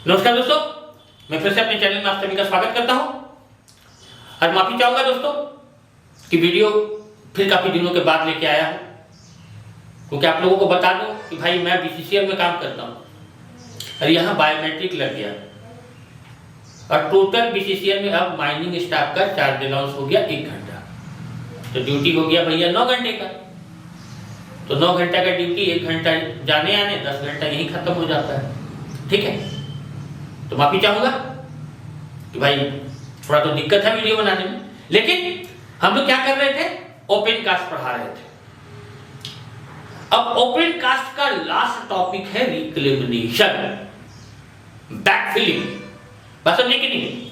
नमस्कार दोस्तों, मैं फिर से अपने चैनल में आप सभी का स्वागत करता हूं और माफी चाहूंगा दोस्तों कि वीडियो फिर काफी दिनों के बाद लेके आया हूं, क्योंकि आप लोगों को बता दूं कि भाई मैं बीसीसीएल में काम करता हूं और यहाँ बायोमेट्रिक लग गया और टोटल बीसीसीएल में अब माइनिंग स्टाफ का चार्ज अलाउंस हो गया 1 घंटा। तो ड्यूटी हो गया भैया 9 घंटे का, तो 9 घंटा का ड्यूटी 1 घंटा जाने आने 10 घंटा यही खत्म हो जाता है। ठीक है, तो माफी चाहूंगा कि भाई थोड़ा तो दिक्कत है वीडियो बनाने में, लेकिन हम लोग क्या कर रहे थे, ओपन कास्ट पढ़ा रहे थे। अब ओपन कास्ट का लास्ट टॉपिक है रिक्लेमिनेशन, बैकफिलिंग। बस समझे कि नहीं,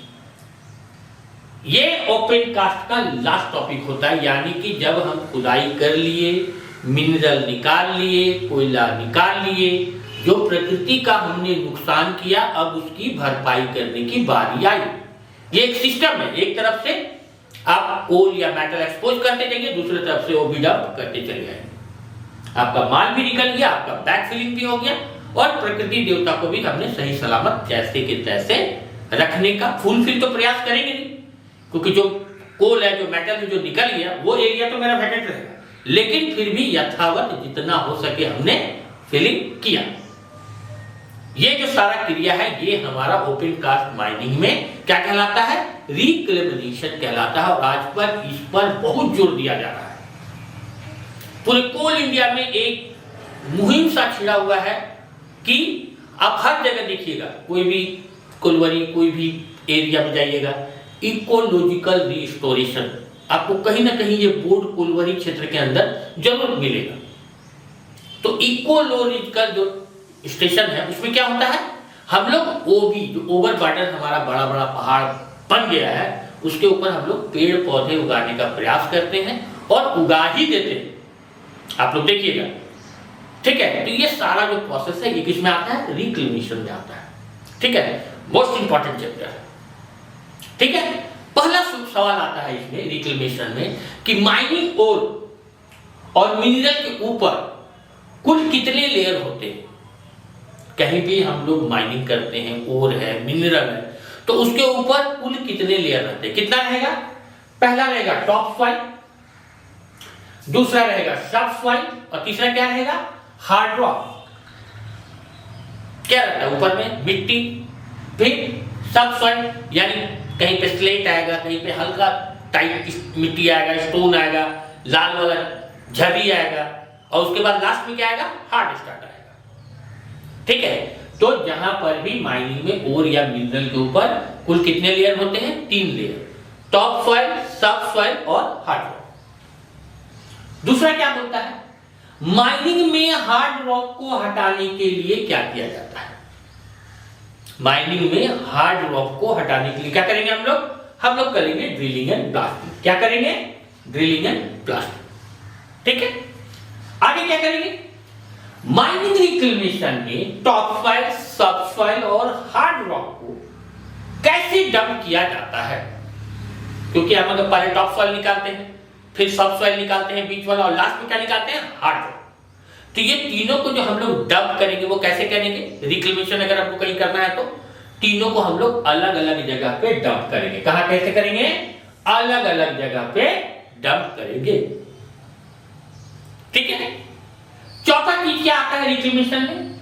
ये ओपन कास्ट का लास्ट टॉपिक होता है, यानी कि जब हम खुदाई कर लिए, मिनरल निकाल लिए, कोयला निकाल लिए, जो प्रकृति का हमने नुकसान किया अब उसकी भरपाई करने की बारी आई। ये एक सिस्टम है, एक तरफ से आप कोल या मेटल एक्सपोज करते जाइए, दूसरी तरफ से वो भी डंप करते चले जाए। आपका माल भी निकल गया, आपका बैकफिलिंग भी हो गया और प्रकृति देवता को भी हमने सही सलामत जैसे के तैसे रखने का फुलफिल तो प्रयास करेंगे नहीं, क्योंकि जो कोल है, जो मेटल है, जो निकल गया वो एरिया तो मेरा वैकेंट रहेगा, लेकिन फिर भी यथावत जितना हो सके हमने फिलिंग किया। ये जो सारा क्रिया है ये हमारा ओपन कास्ट माइनिंग में क्या कहलाता है, रिक्लेमिनेशन कहलाता है। और आज पर इस पर बहुत जोर दिया जा रहा है। पूरे कोल इंडिया में एक मुहिम सा छिड़ा हुआ है कि आप हर जगह देखिएगा, कोई भी कोलवरी, कोई भी एरिया में जाइएगा, इकोलॉजिकल रिस्टोरेशन आपको कहीं ना कहीं ये बोर्ड कोलवरी क्षेत्र के अंदर जरूर मिलेगा। तो इकोलॉजिकल जो स्टेशन है उसमें क्या होता है, हम लोग ओबी जो ओवर बर्डन हमारा बड़ा बड़ा पहाड़ बन गया है उसके ऊपर हम लोग पेड़ पौधे उगाने का प्रयास करते हैं और उगा ही देते हैं। आप लोग देखिएगा, ठीक है। तो ये सारा जो प्रोसेस है ये किस में आता है, रिक्लेमेशन में आता है। ठीक है, मोस्ट इंपॉर्टेंट चैप्टर है। ठीक है, पहला सवाल आता है इसमें रिक्लेमेशन में कि माइनिंग और मिनरल के ऊपर कुल कितने लेयर होते हैं। कहीं भी हम लोग माइनिंग करते हैं, ओर है, मिनरल है, तो उसके ऊपर कुल कितने लेयर रहते हैं, कितना रहेगा। पहला रहेगा टॉप सॉइल, दूसरा रहेगा सब सॉइल और तीसरा क्या रहेगा, हार्ड रॉक। क्या रहता है ऊपर में, मिट्टी, फिर सब सॉइल यानी कहीं पे स्लेट आएगा, कहीं पे हल्का टाइट मिट्टी आएगा, स्टोन आएगा, लाल वाला झरी आएगा और उसके बाद लास्ट में क्या आएगा, हार्ड स्टार्ट आएगा। ठीक है, तो जहां पर भी माइनिंग में ओर या मिनरल के ऊपर कुल कितने लेयर होते हैं, 3 लेयर, टॉप सॉइल, सब सॉइल और हार्ड रॉक। दूसरा क्या बोलता है, माइनिंग में हार्ड रॉक को हटाने के लिए क्या किया जाता है। माइनिंग में हार्ड रॉक को हटाने के लिए क्या करेंगे हम लोग करेंगे ड्रिलिंग एंड ब्लास्टिंग। क्या करेंगे, ड्रिलिंग एंड ब्लास्टिंग। ठीक है, आगे क्या करेंगे, माइनिंग रिक्लेमेशन में टॉप सॉइल, सब सॉइल और हार्ड रॉक को कैसे डंप किया जाता है, क्योंकि हम अगर पहले टॉप सॉइल निकालते हैं, फिर सब सॉइल निकालते हैं बीच वाला और लास्ट में क्या निकालते हैं, हार्ड रॉक। तो ये तीनों को जो हम लोग डंप करेंगे वो कैसे करेंगे, रिक्लेमेशन अगर आपको कहीं करना है तो तीनों को हम लोग अलग अलग जगह पे डंप करेंगे। कहां कैसे करेंगे, अलग अलग जगह पे डंप करेंगे। ठीक है, चौथा चीज क्या आता है रिक्लेमेशन में,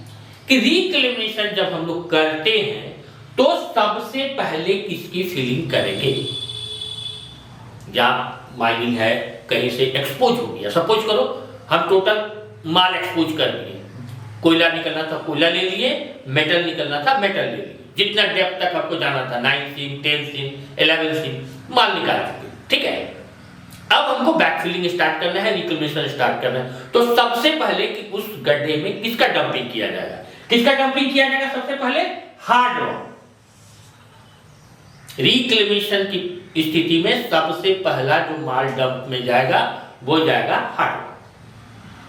कि रिक्लेमेशन जब हम लोग करते हैं तो सबसे पहले किसकी फिलिंग करेंगे। या माइनिंग है, कहीं से एक्सपोज हो गया, सपोज करो हम टोटल माल एक्सपोज कर दिए, कोयला निकलना था कोयला ले लिए, मेटल निकलना था मेटल ले लिए, जितना डेप्थ तक आपको जाना था 9 सीन, 10 सीन, 11 सीन माल निकाल चुके। ठीक है, अब हमको बैकफिलिंग स्टार्ट करना है, रिक्लेमेशन स्टार्ट करना है। तो सबसे पहले कि उस गड्ढे में किसका डंपिंग किया जाएगा, किसका डंपिंग किया जाएगा, सबसे पहले हार्ड रॉक। रिक्लेमेशन की स्थिति में सबसे पहला जो माल डंप में जाएगा वो जाएगा हार्ड रॉक।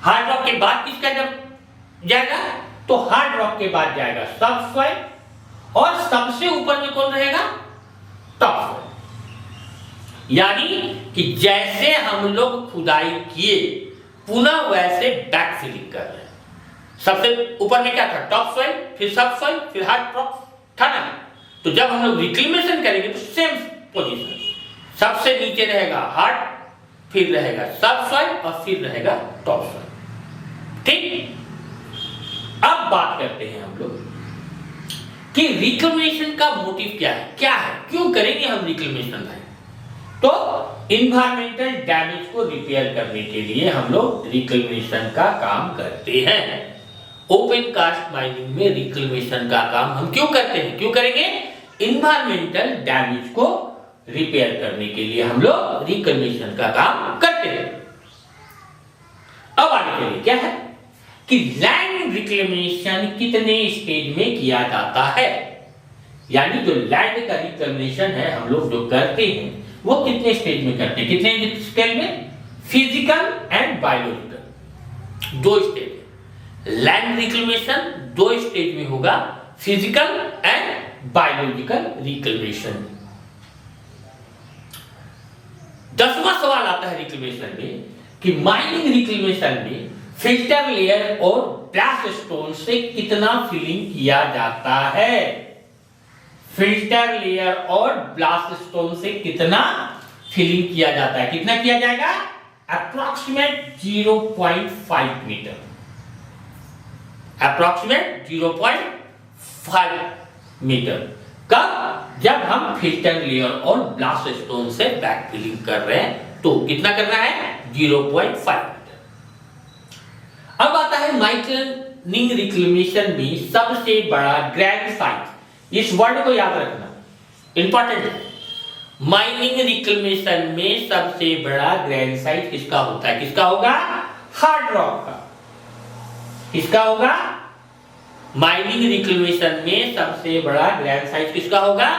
हार्ड रॉक के बाद किसका डंप जाएगा, तो हार्ड रॉक के बाद जाएगा सब सॉइल और सबसे ऊपर में कौन रहेगा, टॉप सॉइल। यानी कि जैसे हम लोग खुदाई किए पुनः वैसे बैकफिलिंग कर रहे हैं। सबसे ऊपर में क्या था, टॉप सॉइल, फिर सब सॉइल, फिर हार्ड रॉक। था ना। तो जब हम लोग रिक्लेमेशन करेंगे तो सेम पोजीशन, सबसे नीचे रहेगा हार्ड, फिर रहेगा सब सॉइल और फिर रहेगा टॉप सॉइल। ठीक, अब बात करते हैं हम लोग कि रिक्लेमेशन का मोटिव क्या है, क्यों करेंगे हम रिक्लेमेशन भाई। तो इन्वायरमेंटल डैमेज को रिपेयर करने के लिए हम लोग रिक्लेमेशन का काम करते हैं। ओपन कास्ट माइनिंग में रिक्लेमेशन का काम हम क्यों करते हैं, क्यों करेंगे? इन्वायरमेंटल डैमेज को रिपेयर करने के लिए हम लोग रिक्लेमेशन का काम करते हैं। अब आगे चलिए, क्या है कि लैंड रिक्लेमेशन कितने स्टेज में किया जाता है, यानी जो लैंड का रिक्लेमेशन है हम लोग जो करते हैं वो कितने स्टेज में करते हैं, कितने स्टेज में? Physical and biological, 2 stage. Land reclamation 2 stage में होगा, फिजिकल एंड बायोलॉजिकल रिक्लेमेशन। 10वां सवाल आता है रिक्लेमेशन में कि माइनिंग रिक्लेमेशन में फिल्टर लेयर और ब्लास्ट स्टोन से कितना फिलिंग किया जाता है? फिल्टर लेयर और ब्लास्ट स्टोन से कितना फिलिंग किया जाता है? कितना किया जाएगा? Approximate 0.5 metre, approximate 0.5 metre. कब? जब हम फिल्टर लेयर और ब्लास्ट स्टोन से बैक फिलिंग कर रहे हैं तो कितना करना है? 0.5 मीटर। अब आता है माइनिंग रिक्लेमेशन में सबसे बड़ा ग्रैंड साइट। इस वर्ड को याद रखना, इंपॉर्टेंट है। माइनिंग रिक्लेमेशन में सबसे बड़ा ग्रैंड साइट किसका होता है? किसका होगा? हार्ड रॉक का। किसका होगा? माइनिंग रिक्लेमेशन में सबसे बड़ा ग्रैंड साइट किसका होगा?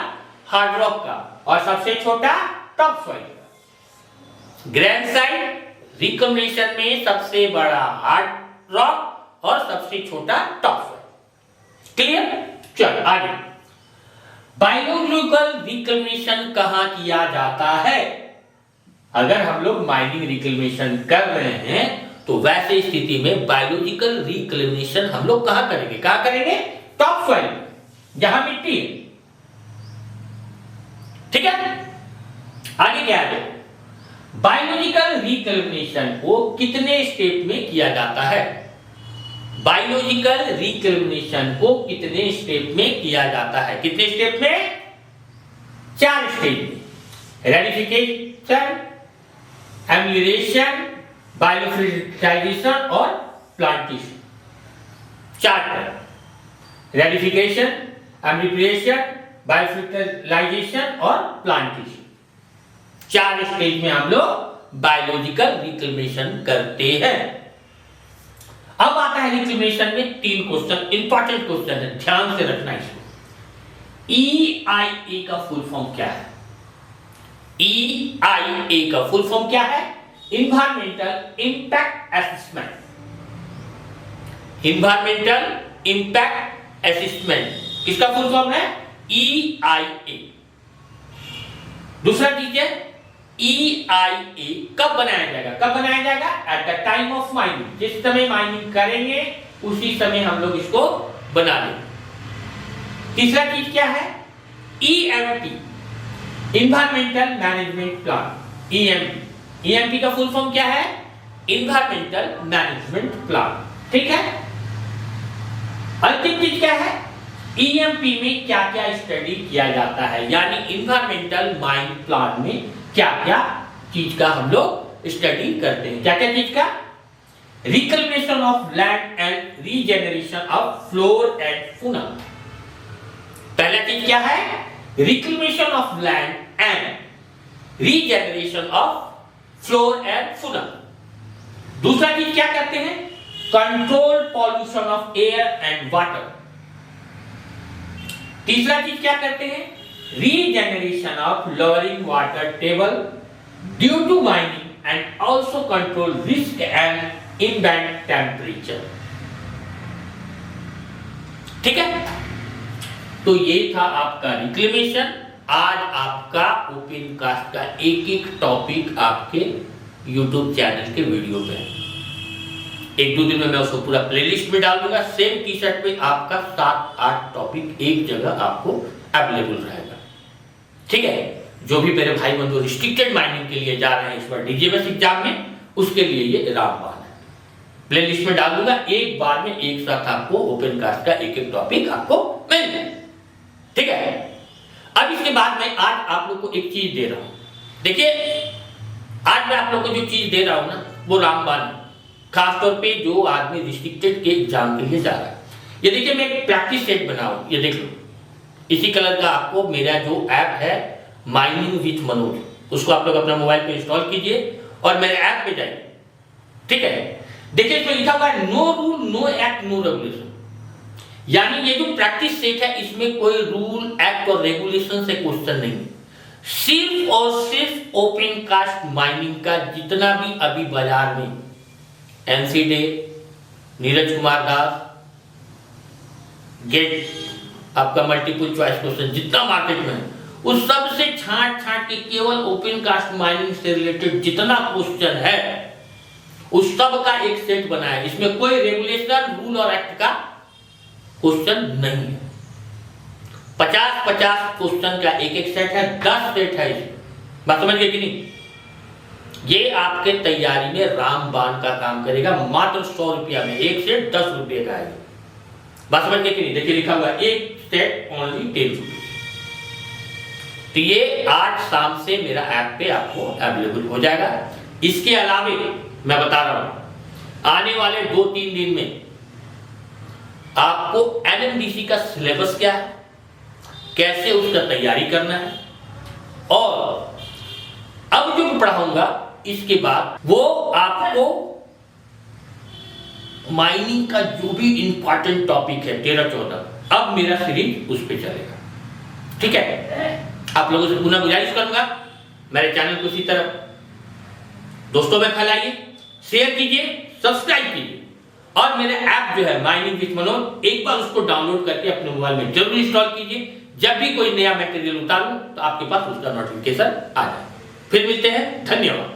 हार्ड रॉक का। और सबसे छोटा टॉप सॉइल का। ग्रैंड साइट रिक्लेमेशन में सबसे बड़ा हार्ड रॉक और सबसे छोटा टॉप सॉइल। क्लियर? चलो आगे। बायोलॉजिकल रिक्लेमेशन कहां किया जाता है? अगर हम लोग माइनिंग रिक्लेमेशन कर रहे हैं तो वैसे स्थिति में बायोलॉजिकल रिक्लेमेशन हम लोग कहां करेंगे? कहां करेंगे? टॉप सॉइल, जहां मिट्टी है। ठीक है, आगे क्या है? बायोलॉजिकल रिक्लेमेशन को कितने स्टेप में किया जाता है? बायोलॉजिकल रिक्लेमेशन को कितने स्टेप में किया जाता है? कितने स्टेप में? 4 स्टेप में। रेडिफिकेशन, एम्यूरेशन, बायोफिल्ट्राइजेशन और प्लांटेशन। 4 तरह, रेडिफिकेशन, एम्यूरेशन, बायोफिल्ट्राइजेशन और प्लांटेशन। 4 स्टेज में हम लोग बायोलॉजिकल रिक्लेमेशन करते हैं। अब आता है रिक्लेमेशन में 3 क्वेश्चन, इंपॉर्टेंट क्वेश्चन है, ध्यान से रखना इसको। EIA का फुल फॉर्म क्या है? EIA का फुल फॉर्म क्या है? Environmental impact assessment. Environmental impact assessment किसका फुल फॉर्म है? EIA। दूसरा चीज है EIA कब बनाया जाएगा? कब बनाया जाएगा? At the time of mining. जिस समय माइनिंग करेंगे उसी समय हम लोग इसको बना लेंगे। तीसरा चीज क्या है? EMP, environmental management plan. EMP का फुल फॉर्म क्या है? Environmental management plan. ठीक है, अंतिम चीज क्या है? EMP में क्या क्या स्टडी किया जाता है, यानी इन्वायरमेंटल माइन प्लान में क्या क्या चीज का हम लोग स्टडी करते हैं। क्या क्या चीज का? Reclamation of land and regeneration of flora and fauna. पहला चीज क्या है? Reclamation of land and regeneration of flora and fauna. दूसरा चीज क्या करते हैं? Control pollution of air and water. तीसरा चीज क्या करते हैं? Regeneration of lowering water table due to mining and also control risk and inbound temperature. ठीक है, तो ये था आपका रिक्लेमेशन। आज आपका ओपन कास्ट का एक एक टॉपिक आपके YouTube चैनल के वीडियो पे एक दो दिन में मैं उसको पूरा प्लेलिस्ट में डाल दूंगा। सेम टी शर्ट पे आपका 7-8 टॉपिक एक जगह आपको अवेलेबल रहेगा। ठीक है, जो भी मेरे भाई बंधु रिस्ट्रिक्टेड माइनिंग के लिए जा रहे हैं इस बार डीजीएमएस एग्जाम में, उसके लिए ये रामबाण है। प्लेलिस्ट में डाल दूंगा, एक बार में एक साथ आपको ओपन कास्ट का एक एक टॉपिक आपको मिल जाए। ठीक है, अब इसके बाद मैं आज आप लोग को एक चीज दे रहा हूं। देखिए, आज मैं आप लोग को जो चीज दे रहा हूं ना, वो रामबाण, खासतौर पे जो आदमी रिस्ट्रिक्टेड के एग्जाम के लिए जा रहा है। ये देखिए, मैं एक प्रैक्टिस सेट बनाऊं, ये देख लो, इसी कलर का आपको मेरा जो ऐप है माइनिंग विथ मनोज, उसको आप लोग अपना मोबाइल पे इंस्टॉल कीजिए और मेरे ऐप पे जाइए। ठीक है, देखिए इसमें लिखा हुआ है no rule no act no regulation, यानी ये जो प्रैक्टिस सेट है इसमें कोई रूल एक्ट और रेगुलेशन से क्वेश्चन नहीं, सिर्फ और सिर्फ ओपन कास्ट माइनिंग का जितना भी अभी बाजार में NC day, Neeraj Kumar Das, gate आपका मल्टीपल चॉइस क्वेश्चन जितना मार्केट में है, उस सब से छांट के केवल ओपन कास्ट माइनिंग से रिलेटेड जितना क्वेश्चन है उस सब का एक सेट बनाया है। इसमें कोई रेगुलेशन, रूल और एक्ट का क्वेश्चन नहीं है। 50-50 क्वेश्चन का एक एक सेट है, 10 सेट है। बात समझ गए कि नहीं? ये आपके तैयारी में रामबाण का काम करेगा। मात्र 100 रुपया में एक सेट 10 रुपये का है। बात समझ गए कि नहीं? देखिए लिखा हुआ है एक सेट ओनली 10 रुपये। तो ये आज शाम से मेरा ऐप पे आपको अवेलेबल हो जाएगा। इसके अलावे मैं बता रहा हूं, आने वाले 2-3 दिन में आपको एनएमडीसी का सिलेबस क्या है, कैसे उसका तैयारी करना है, और अब जो मैं पढ़ाऊंगा इसके बाद वो आपको माइनिंग का जो भी इंपॉर्टेंट टॉपिक है 13-14, अब मेरा सीरीज उस पर चलेगा। ठीक है, आप लोगों से पुनः गुजारिश करूंगा, मेरे चैनल को इसी तरह दोस्तों में फैलाइए, शेयर कीजिए, सब्सक्राइब कीजिए, और मेरे ऐप जो है माइनिंग विथ मनोज, एक बार उसको डाउनलोड करके अपने मोबाइल में जरूर इंस्टॉल कीजिए। जब भी कोई नया मटेरियल उतारूं तो आपके पास उसका नोटिफिकेशन आ जाए। फिर मिलते हैं, धन्यवाद।